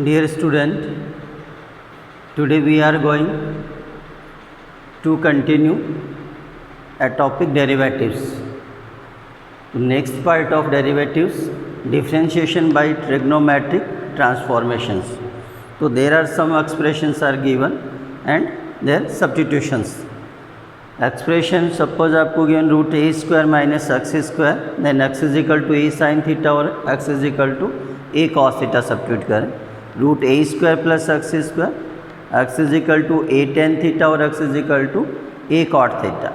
Dear student, today we are going to continue a topic derivatives. The next part of derivatives, differentiation by trigonometric transformations. So there are some expressions are given and their substitutions. Expression suppose आपको given root a square minus x square, then x is equal to a sin theta और x is equal to a cos theta substitute करें. Root a square plus x square, x is equal to a tan theta और x is equal to a cot theta.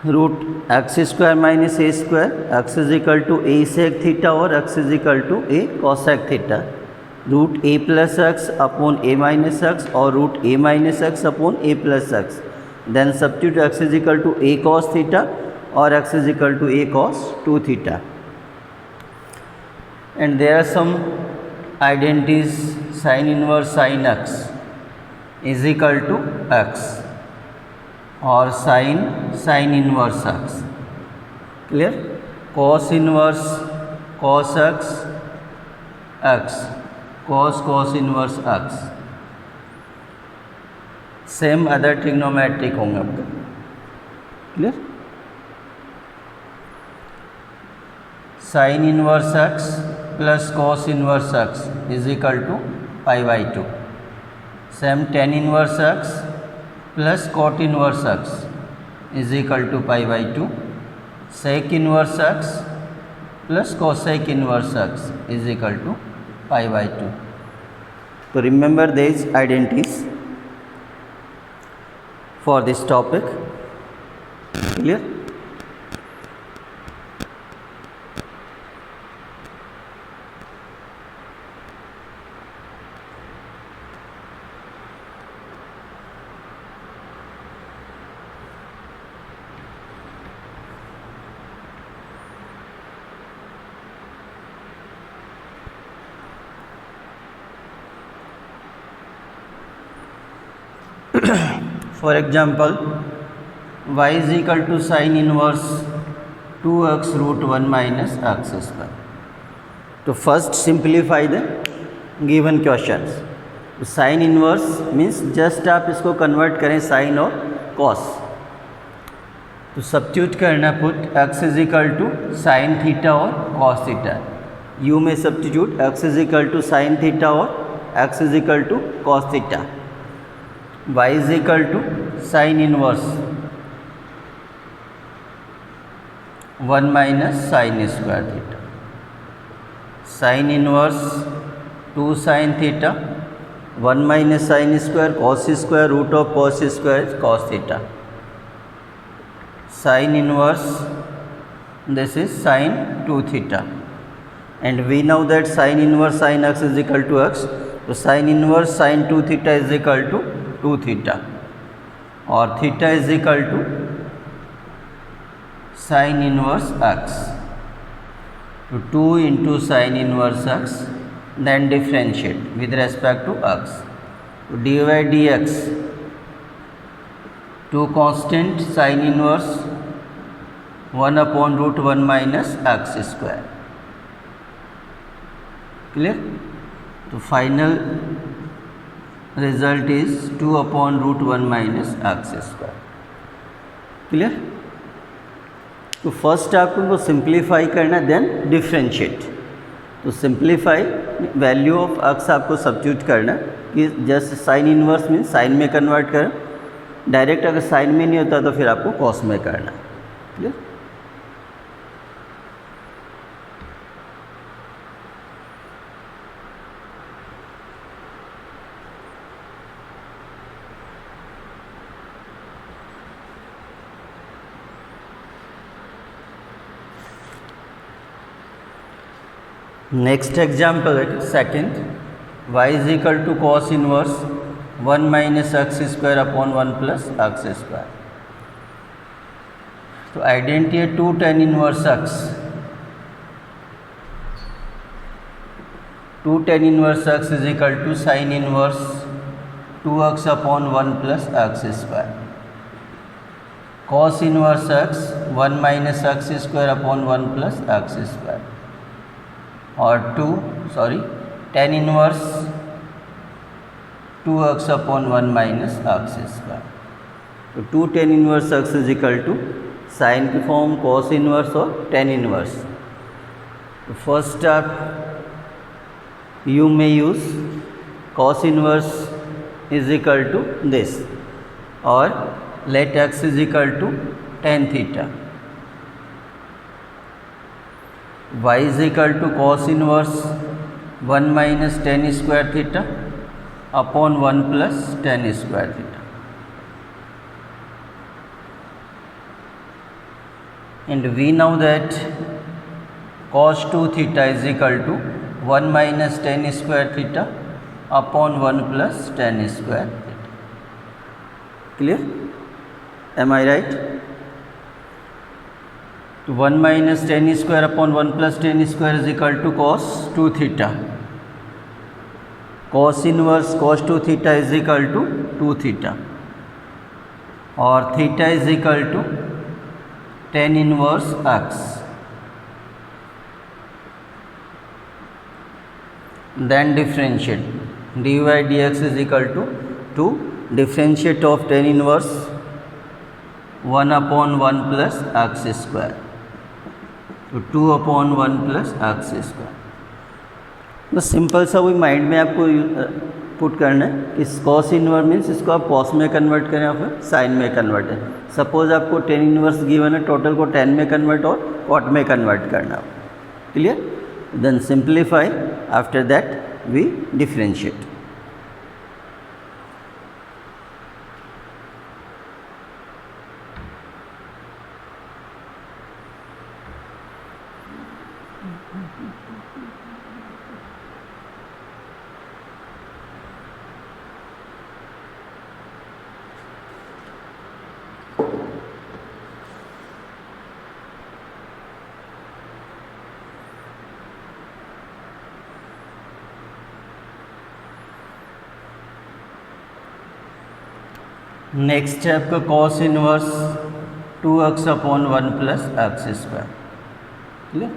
Root x square minus a square, x is equal to a sec theta और x is equal to a cosec theta. Root a plus x upon a minus x और root a minus x upon a plus x. Then substitute x is equal to a cos theta और x is equal to a cos two theta. And there are some identities. Sin inverse sin x is equal to x or sin inverse x. Clear? Cos inverse cos x, x cos inverse x. Same other trigonometric होंगे आपके. Clear? sin inverse x plus cos inverse x is equal to pi by two. Same tan inverse x plus cot inverse x is equal to pi by two. sec inverse x plus cosec inverse x is equal to pi by two. तो remember these identities for this topic. Clear? For example, y is equal to sin inverse 2x root 1 minus x square. तो first simplify the given questions. Sin inverse means just आप इसको convert करें sin और cos. तो substitute करना put x is equal to sin theta और cos theta. u में substitute x is equal to sin theta और x is equal to cos theta. y is equal to sin inverse 1 minus sin square theta. Sin inverse 2 sin theta 1 minus sin square root of cos square is cos theta. Sin inverse, this is sin 2 theta, and we know that sin inverse sin x is equal to x. So sin inverse sin 2 theta is equal to 2 theta और theta is equal to sin inverse x. तो 2 into sin inverse x, then differentiate with respect to x. तो dy dx 2 constant sin inverse 1 upon root 1 minus x square. Clear? तो final result is 2 upon root 1 minus x square. Clear? तो first आपको उनको simplify करना, then differentiate. तो simplify value of x आपको substitute करना कि जस्ट साइन इनवर्स में साइन में कन्वर्ट करें. डायरेक्ट अगर साइन में नहीं होता तो फिर आपको कॉस में करना. क्लियर? नेक्स्ट एग्जाम्पल है second. y is equal to cos inverse 1 minus x square upon 1 plus x square. तो आइडेंटिटी है 2 tan inverse x. 2 tan inverse x is equal to sine inverse 2x upon 1 plus x square. Cos inverse x 1 minus x square upon 1 plus x square. और tan inverse 2x upon 1 minus x square. तो 2 tan inverse x is equal to sine की form cos inverse और tan inverse. तो first step you may use cos inverse is equal to this और let x is equal to tan theta. y is equal to cos inverse 1 minus tan square theta upon 1 plus tan square theta. And we know that cos 2 theta is equal to 1 minus tan square theta upon 1 plus tan square theta. Clear? Am I right? So 1 minus tan square upon 1 plus tan square is equal to cos 2 theta. Cos inverse cos 2 theta is equal to 2 theta और theta is equal to tan inverse x. Then differentiate. dy dx is equal to differentiate of tan inverse 1 upon 1 plus x square. तो 2 upon 1 plus x square. तो simple सा वही mind में आपको put करना है कि cos इनवर्स मीन्स इसको आप cos में कन्वर्ट करें या फिर साइन में कन्वर्ट है. सपोज आपको tan इनवर्स गिवन है, टोटल को tan में कन्वर्ट और cot में कन्वर्ट करना है. Clear? Then simplify, after that we differentiate. Next है आपका cos inverse 2x upon 1 plus x square. ठीक है,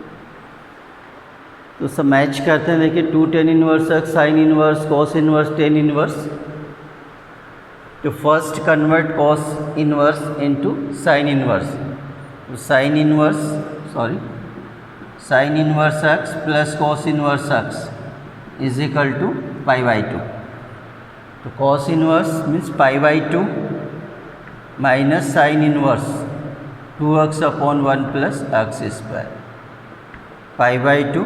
तो सब मैच करते हैं. देखिए 2 tan inverse x sine inverse cos inverse tan inverse. तो first convert cos inverse into sine inverse. तो sine inverse x plus cos inverse x is equal to pi by 2. तो cos inverse means pi by 2 minus sine inverse 2x upon 1 plus x square pi by 2.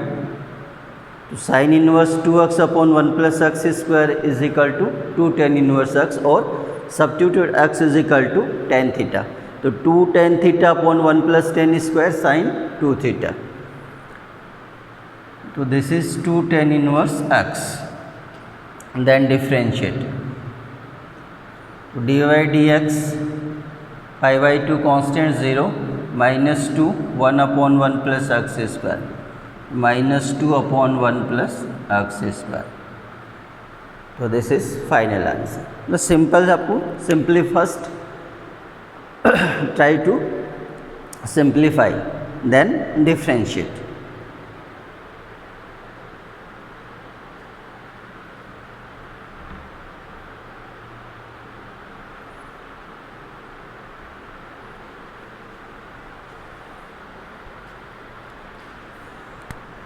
तो sine inverse 2x upon 1 plus x square is equal to 2 tan inverse x और substitute x is equal to tan theta. तो 2 tan theta upon 1 plus tan square sine 2 theta. तो this is 2 tan inverse x. Then differentiate. dy dx pi by 2 constant 0 minus 2 1 upon 1 plus x square minus 2 upon 1 plus x square. So this is final answer. The simple आपको simply first try to simplify then differentiate.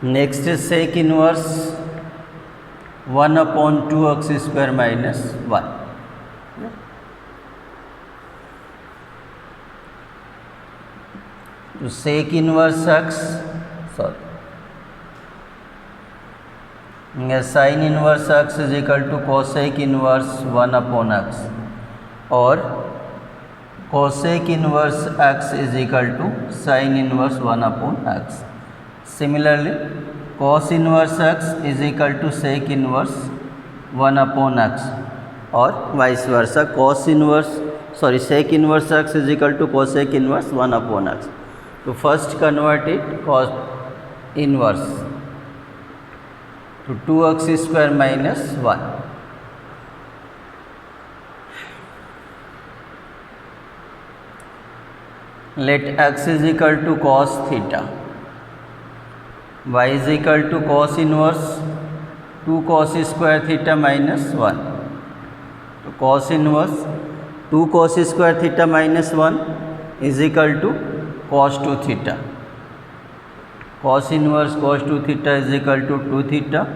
Next is sec inverse 1 upon 2x square minus 1. तो sec inverse x sine inverse x is equal to cosec inverse 1 upon x और cosec inverse x is equal to sine inverse 1 upon x. Similarly, cos inverse x is equal to sec inverse 1 upon x और vice versa sec inverse x is equal to cosec inverse 1 upon x. तो first convert it cos inverse to 2x square minus 1. Let x is equal to cos theta, y is equal to cos inverse 2 cos square theta minus 1. तो cos inverse 2 cos square theta minus 1 is equal to cos 2 theta. Cos inverse cos 2 theta is equal to 2 theta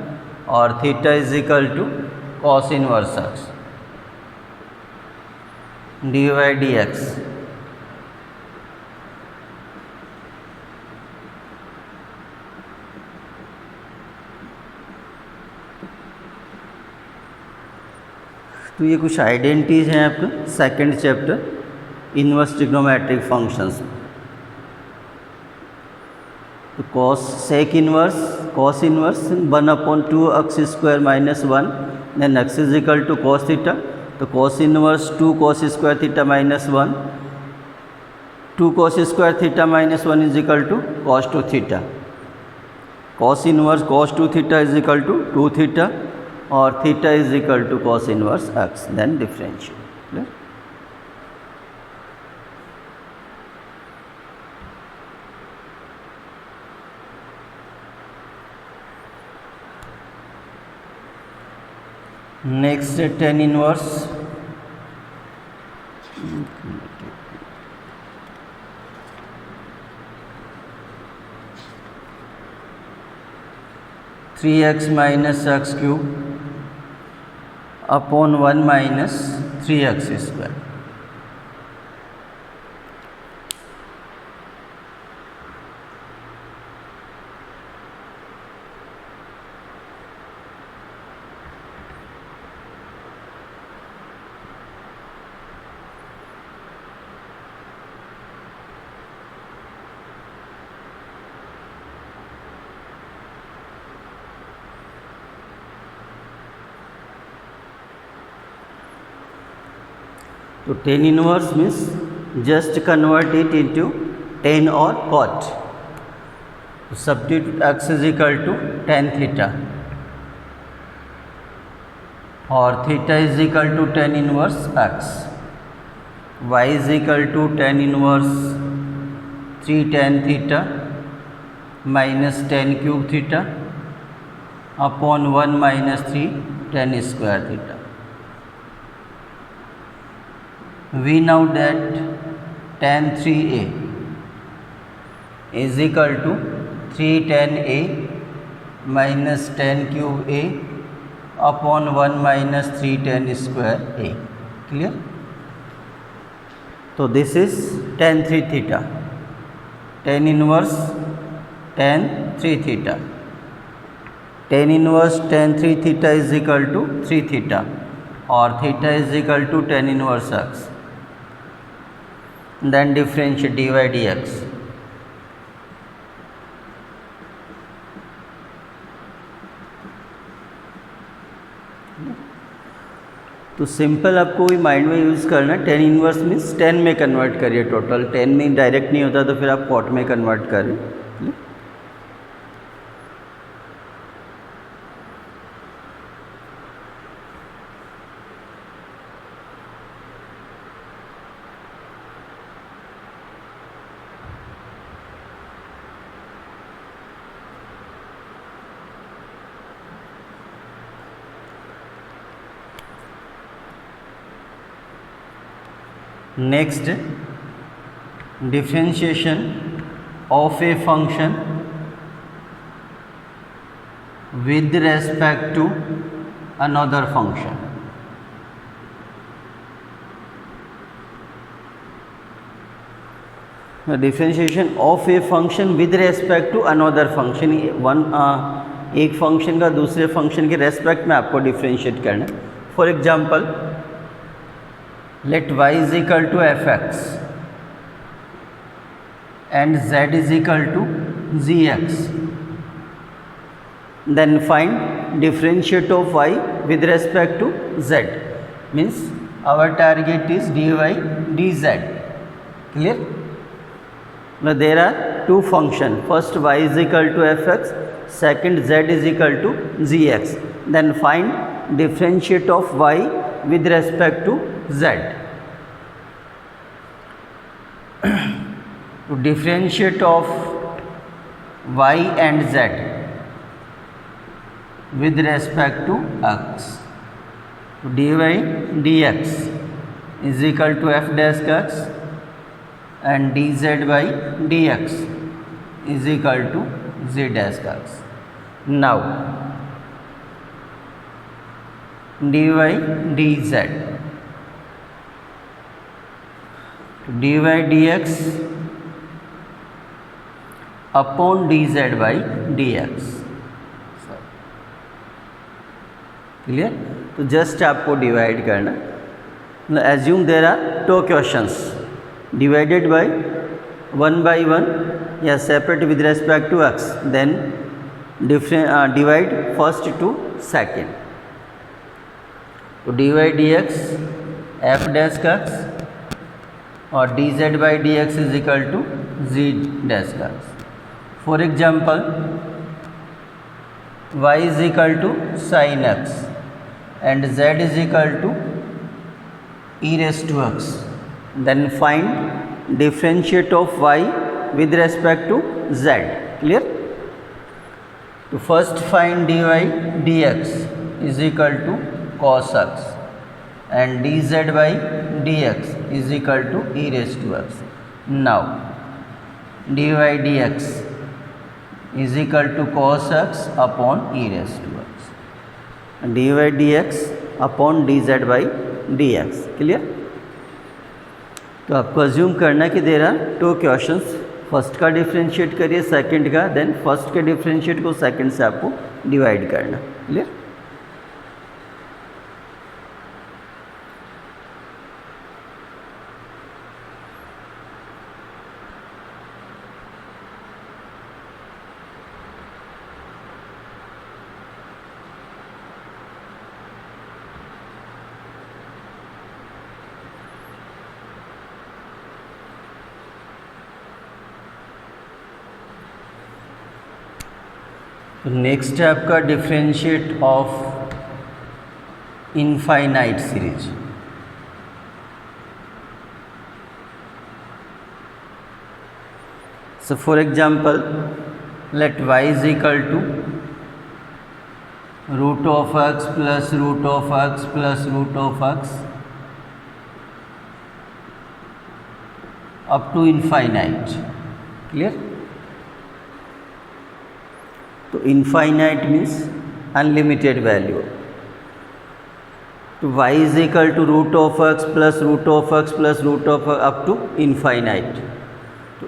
और theta is equal to cos inverse x dy dx. तो ये कुछ identities हैं आपका second chapter inverse trigonometric functions में. तो cos inverse 1/2 x² minus 1 then x is equal to cos theta. तो cos inverse 2 cos square theta minus 1, 2 cos square theta minus 1 is equal to cos 2 theta. cos inverse cos 2 theta is equal to 2 theta और theta is equal to cos inverse x. Then differential. Next tan inverse 3x minus x cube upon 1 minus 3x square. तो tan inverse means just convert it into tan और cot. Substitute x is equal to tan theta और theta is equal to tan inverse x. y is equal to tan inverse 3 tan theta minus tan cube theta upon 1 minus 3 tan square theta. We know that tan 3a is equal to 3 tan a minus tan cube a upon 1 minus 3 tan square a. Clear? So this is tan 3 theta. Tan inverse tan 3 theta. Tan inverse tan 3 theta is equal to 3 theta और theta is equal to tan inverse x. Then differentiate dy dx. तो simple आपको भी mind में use करना है. tan inverse means 10 में convert करिए. Total 10 में डायरेक्ट नहीं होता तो फिर आप cot में कन्वर्ट करें. Next, differentiation of a function with respect to another function. The differentiation of a function with respect to another function. एक फंक्शन का दूसरे फंक्शन के रेस्पेक्ट में आपको डिफ्रेंशिएट करना है. For example, let y is equal to fx and z is equal to gx. Then find differentiate of y with respect to z. Means our target is dy dz. Clear? Now there are two functions. First y is equal to fx, second z is equal to gx. Then find differentiate of y with respect to z. To differentiate of y and z, with respect to x. So dy dx is equal to f dash x and dz by dx is equal to z dash x. Now dy dz, dy dx upon dz by dx. Clear? तो just आपको divide करना. Assume there are two questions divided by 1 by 1 या separate with respect to x, then divide first to second. तो d y d x f dash x और d z by d x is equal to g dash x. For example y is equal to sin x and z is equal to e raised to x. Then find differentiate of y with respect to z. Clear? To first find dy dx is equal to cos x and dz by dx is equal to e raised to x. Now dy dx is equal to cos x upon e raised to x. dy dx upon dz by dx. Clear? तो आपको assume करना कि there are two questions. First का differentiate करिए, second का, then first के differentiate को second से आपको डिवाइड करना. क्लियर? तो नेक्स्ट है आपका differentiate of infinite series. So for example let y is equal to root of x plus root of x plus root of x up to infinite. Clear? तो infinite means unlimited value. तो y is equal to root of x plus root of x plus root of up to infinite. तो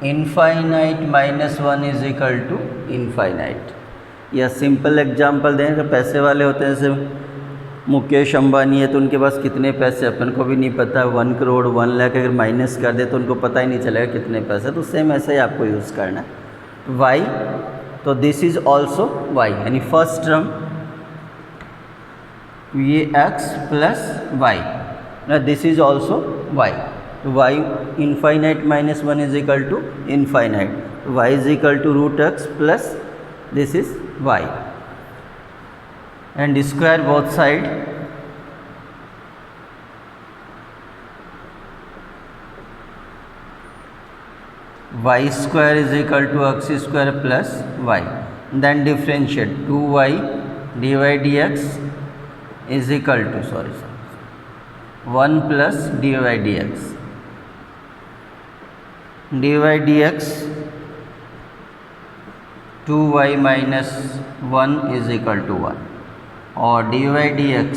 infinite minus 1 is equal to infinite. या simple example दें तो पैसे वाले होते हैं, जैसे मुकेश अंबानी है तो उनके पास कितने पैसे अपन को भी नहीं पता. 1 करोड़ 1 लाख अगर माइनस कर दे तो उनको पता ही नहीं चलेगा कितने पैसे. तो सेम ऐसे ही आपको यूज़ करना है. y तो दिस इज ऑल्सो y, यानी फर्स्ट टर्म ये x plus y, this is also y. तो y infinite minus 1 is equal to infinite. y is equal to root x plus this is y and square both side. y square is equal to x square plus y. Then differentiate 2y dy dx is equal to 1 plus dy dx. dy dx 2y minus 1 is equal to 1 और dy dx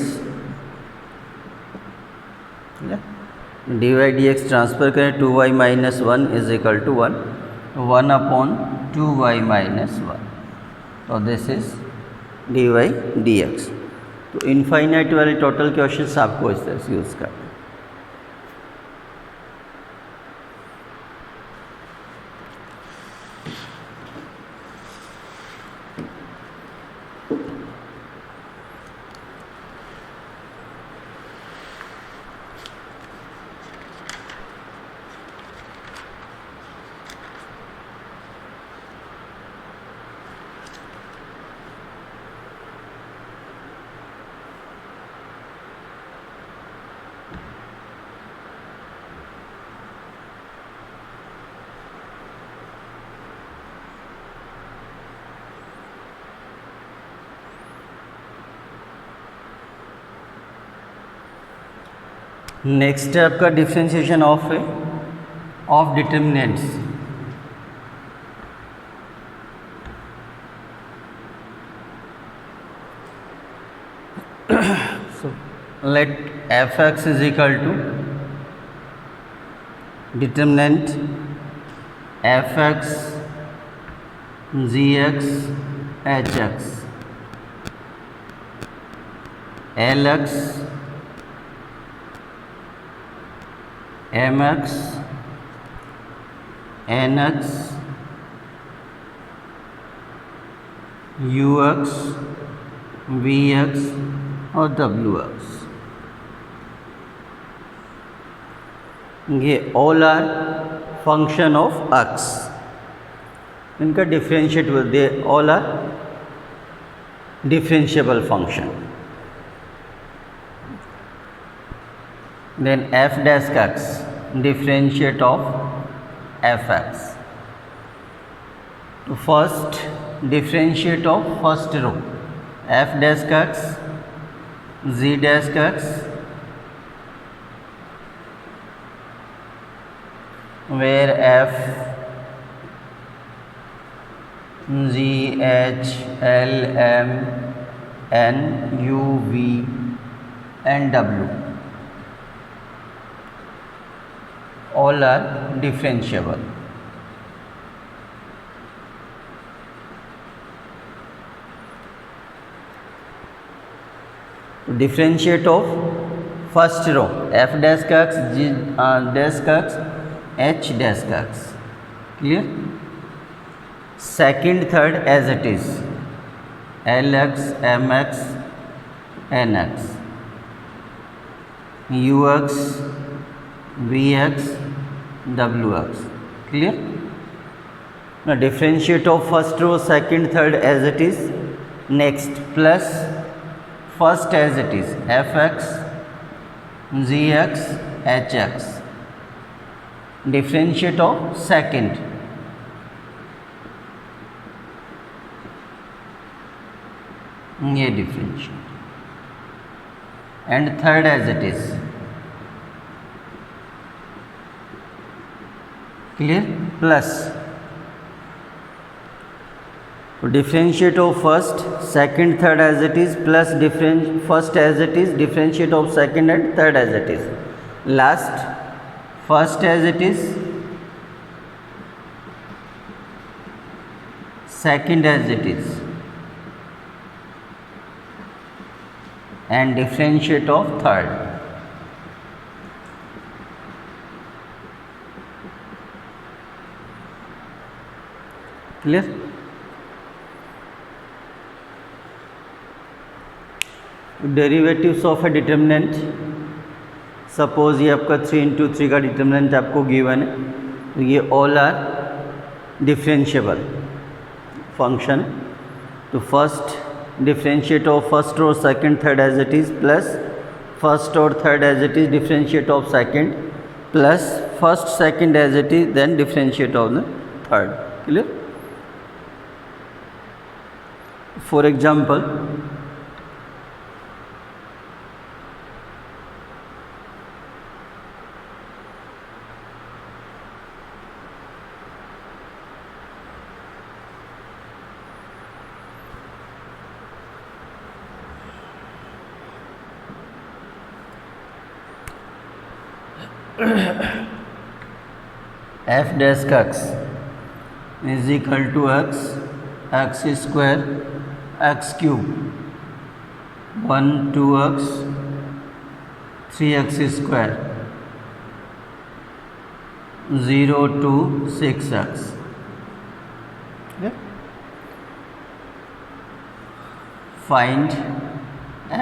dy dx transfer करें 2y minus 1 is equal to 1 upon 2y minus 1. तो this is dy dx. तो infinite वाले total questions आपको इस तरह से use करना है. नेक्स्ट है आपका differentiation of determinants. So let fx is equal to determinant fx gx hx lx mx nx ux vx और wx. ये all are function of x. इनका differentiate they all are differentiable function. Then f dash x differentiate of fx. तो first differentiate of first row f dash x z dash x where f g h l m n u v and w all are differentiable. Differentiate of first row f dash x g dash x h dash x. Clear? Second third as it is lx mx nx ux vx wx. Clear? Now differentiate of first row second third as it is. Next plus first as it is fx gx hx. Differentiate of second ये differentiate and third as it is. Clear? Plus differentiate of first second third as it is plus first as it is differentiate of second and third as it is. Last first as it is second as it is and differentiate of third. Clear? Derivatives of A determinant. Suppose ये आपका 3 × 3 का determinant आपको given है, तो ये all are differentiable function. तो first differentiate of first और second third as it is plus first और third as it is differentiate of second plus first second as it is then differentiate of the third. Clear? For example f dash x is equal to x square x cube 1 2x 3x square 0 to 6x. Find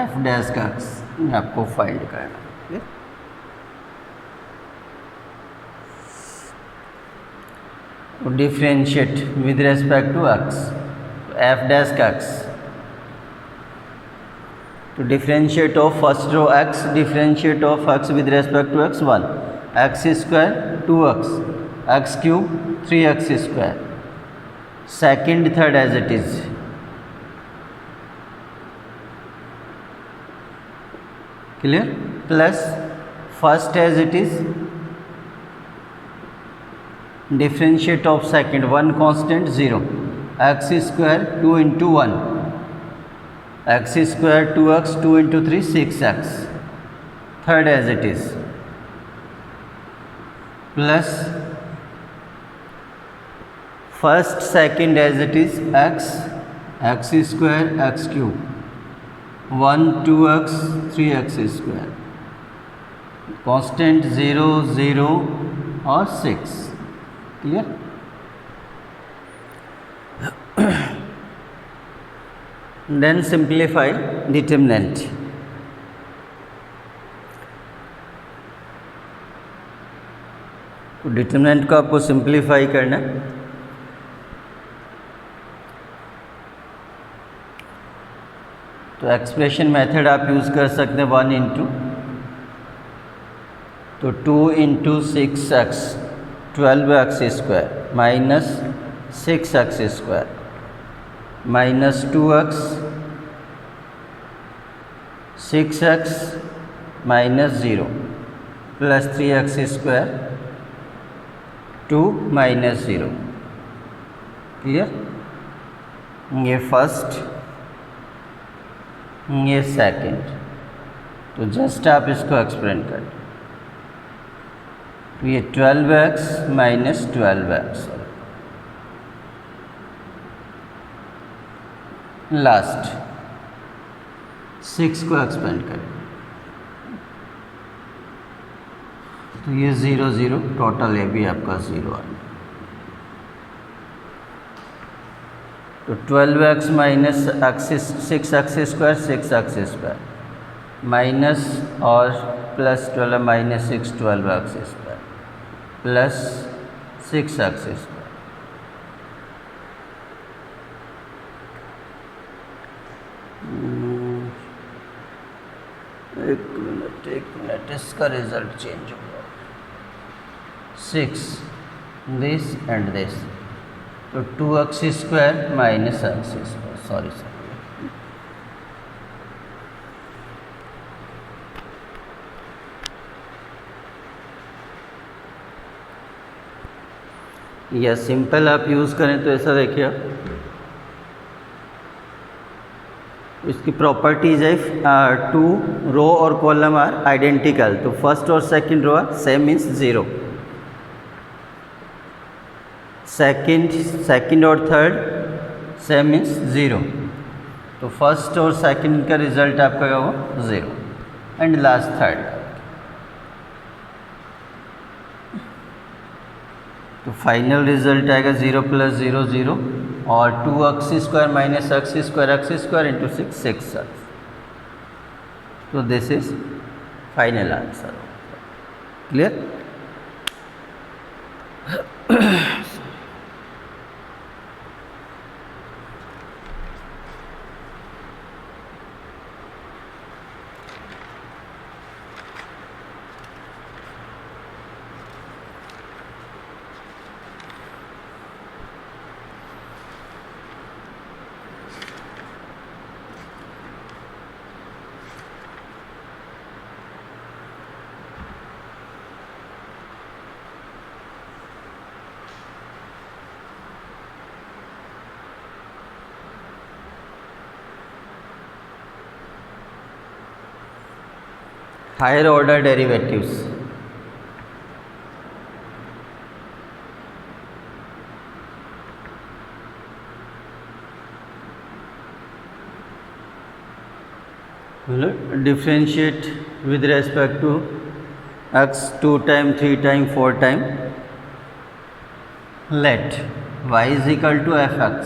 f dash x आपको find करना. Differentiate with respect to x. f dash x to differentiate of first row x, differentiate of x with respect to x 1, x square 2x, x cube 3x square, second third as it is, clear, plus first as it is, differentiate of second, one constant 0, x square 2 into 1, x square 2x, 2 into 3 6x, third as it is, plus first second as it is, x square x cube, 1 2x 3x square, constant 0 0 और 6. Clear? Then simplify determinant. तो determinant को आपको simplify करना है. तो expression method आप use कर सकते हैं 1 इंटू, तो 2 into 6x 12x square minus 6x square minus 2x 6x minus 0 plus 3x square 2 minus 0. Clear? ये फर्स्ट, ये सेकंड. तो जस्ट आप इसको एक्सप्लेन कर. तो ये 12x माइनस 12x, लास्ट 6 को एक्सपेंड करें. तो ये 0 0, टोटल ये भी आपका 0 आ. तो 12x minus 6x square 6x square minus और plus 12 minus 6 12x square plus 6x square. एक मिनट इसका रिजल्ट चेंज होगा. 6 दिस एंड दिस, तो 2x square minus x square, sorry. या सिंपल आप यूज़ करें तो ऐसा देखिए, इसकी प्रॉपर्टीज है 2 रो और कॉलम आर आइडेंटिकल, तो फर्स्ट और second row are same means 0, second और थर्ड सेम मीन्स 0. तो फर्स्ट और सेकंड का रिजल्ट आपका क्या होगा 0 एंड लास्ट थर्ड. तो फाइनल रिजल्ट आएगा 0 प्लस 0 0 और 2x square minus x square into 6 6x. तो this is final answer. Clear? higher order derivatives. Differentiate with respect to x 2 times, 3 times, 4 times. Let y is equal to fx.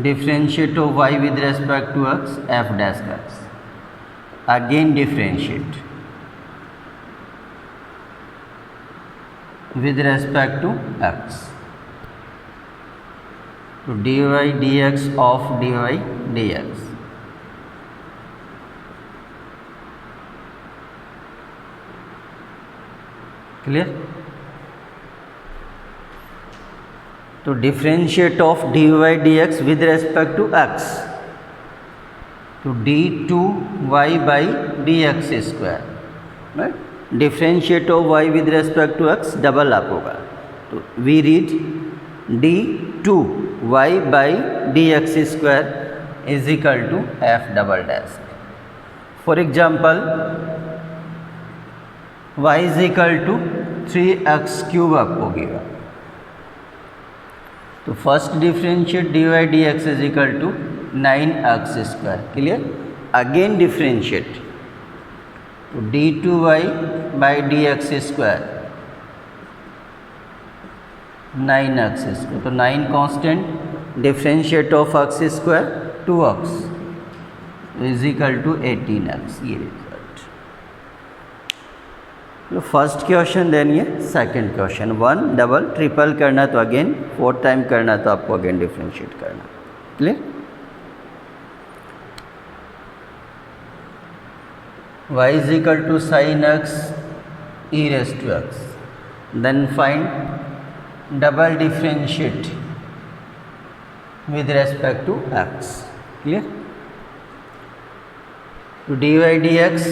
Differentiate of y with respect to x, f dash x. Again differentiate with respect to x. So dy dx of dy dx. Clear? तो differentiate of dy dx with respect to x. तो d2y by d x square, right. Differentiate of y with respect to x double आप होगा, तो we read d two y by d x square is equal to f double dash. For example y is equal to 3x cube आपको गिवा, तो first differentiate d y d x is equal to 9x square, clear. Again differentiate, तो d two y by d x square 9x square, तो 9 constant, differentiate of x square 2x is equal to 18x, ये result. First question then ये second question, 1 double triple करना तो again 4 time करना, तो आपको again differentiate करना, clear. y is equal to sine x e raise to x, then find double differentiate with respect to x, clear. तो d y d x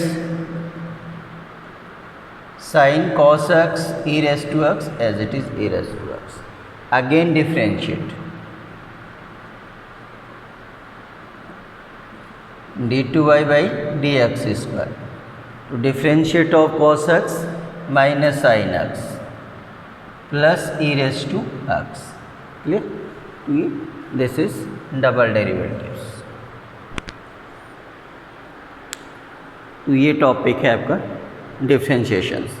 sin cos x e raised to x as it is e raised to x, again differentiate d2y by dx square, to differentiate of cos x minus sin x plus e raised to x, clear। this is double derivatives। तो ये topic है आपका डिफ्रेंशिएशंस।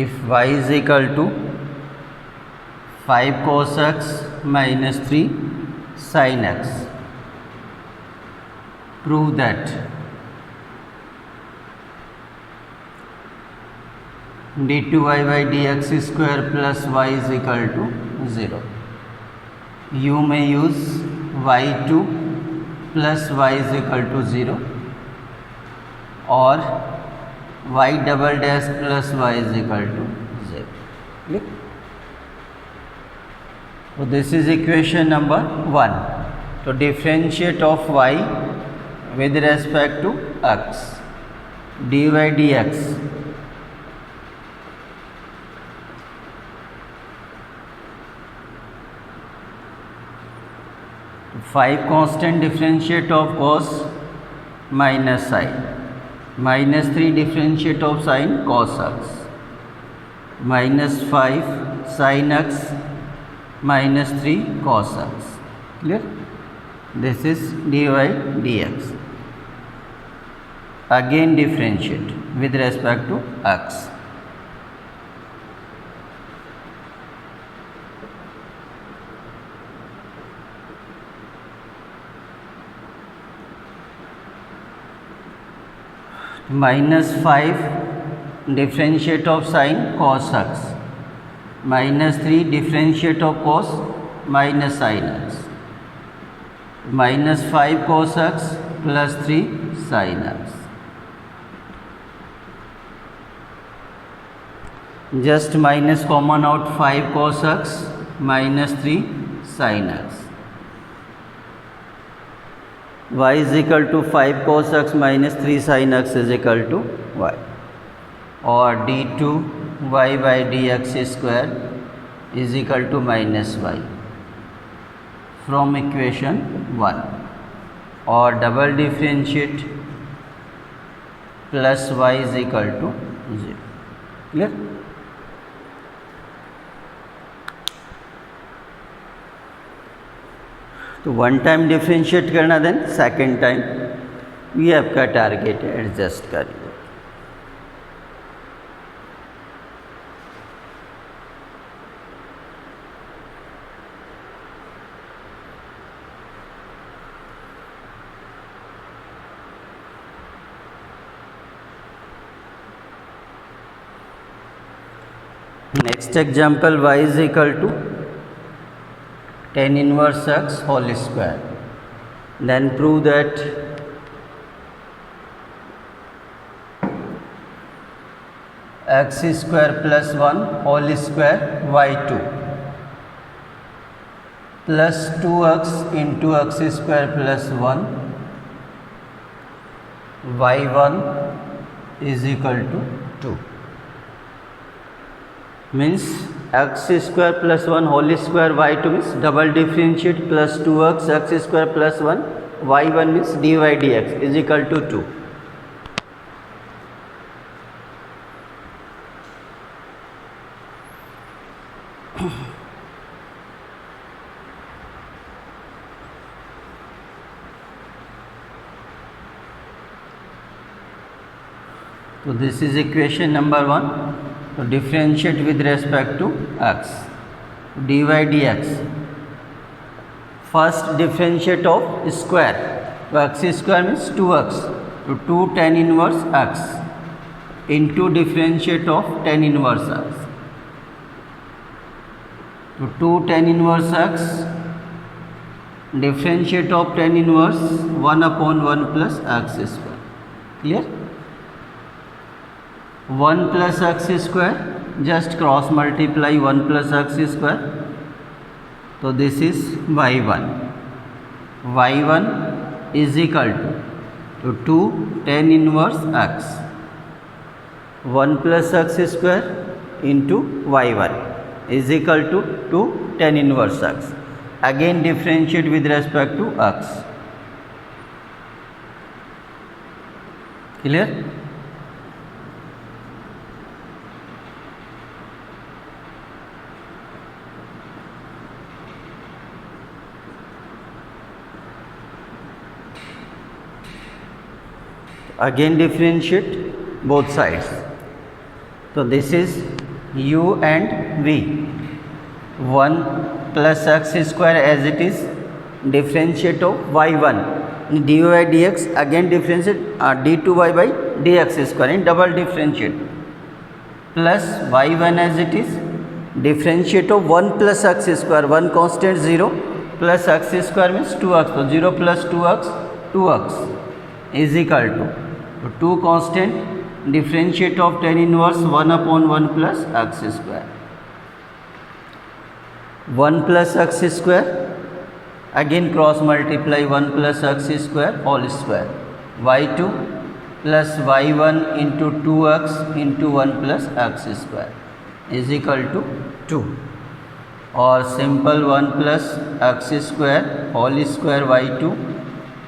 If y is equal to 5 cos x minus 3 sin x, prove that d2y by dx square plus y is equal to 0. You may use y2 plus y is equal to 0 or y double dash plus y is equal to 0. Clear? So this is equation number 1. So differentiate of y with respect to x, dy dx. Five constant differentiate of cos minus sin. Minus 3 differentiate of sin cos x, minus 5 sin x, minus 3 cos x, clear। this is dy dx, again differentiate with respect to x, minus 5 differentiate of sin cos x, minus 3 differentiate of cos minus sin x, minus 5 cos x plus 3 sin x. Just minus common out 5 cos x minus 3 sin x. Y is equal to 5 cos x minus 3 sin x is equal to y, or d2 y by dx square is equal to minus y from equation 1, or double differentiate plus y is equal to 0, clear। तो one time differentiate करना, then second time ये आपका target है, adjust करिए। Next example, y is equal to tan inverse x whole square. Then prove that x square plus 1 whole square y2 plus 2x into x square plus 1 y1 is equal to 2. Means x square plus 1 whole square y2 means double differentiate plus 2x x square plus 1 y1 means dy dx is equal to 2. So this is equation number 1. So differentiate with respect to x. dy dx. First differentiate of square. So x square means 2x. So 2 tan inverse x into differentiate of tan inverse x. So 2 tan inverse x differentiate of tan inverse 1 upon 1 plus x square. Clear? 1 plus x square, just cross multiply 1 plus x square. So this is y1. y1 is equal to 2 tan inverse x. 1 plus x square into y1 is equal to 2 tan inverse x. Again differentiate with respect to x. Clear? Again differentiate both sides. So this is u and v. 1 plus x square as it is, differentiate of y1 dy dx, again differentiate d2y by dx square in double differentiate, plus y1 as it is, differentiate of 1 plus x square, 1 constant 0 plus x square means 2x, so 0 plus 2x 2x is equal to 2 constant, differentiate of tan inverse 1 upon 1 plus x square. 1 plus x square, again cross multiply 1 plus x square whole square. y2 plus y1 into 2x into 1 plus x square is equal to 2. Or simple 1 plus x square whole square y2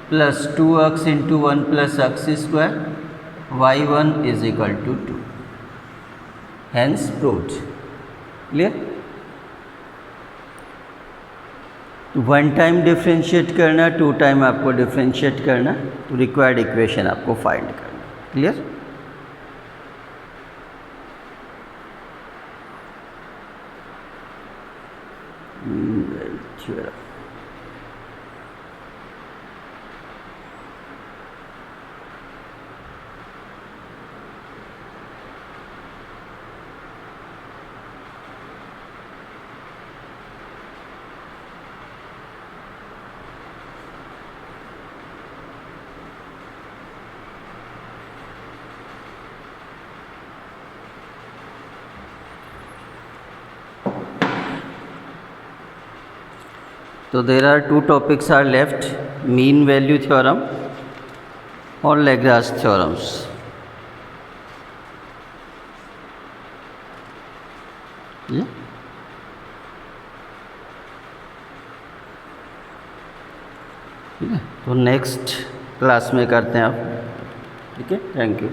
plus 2x into 1 plus x square y1 is equal to 2. Hence proved. Clear? One time differentiate करना, 2 time आपको differentiate करना, तो required equation आपको find करना. Clear? So there are 2 topics are left, mean value theorem or Lagrange theorems. Yeah. तो next class में करते हैं आप. ठीक है, थैंक यू.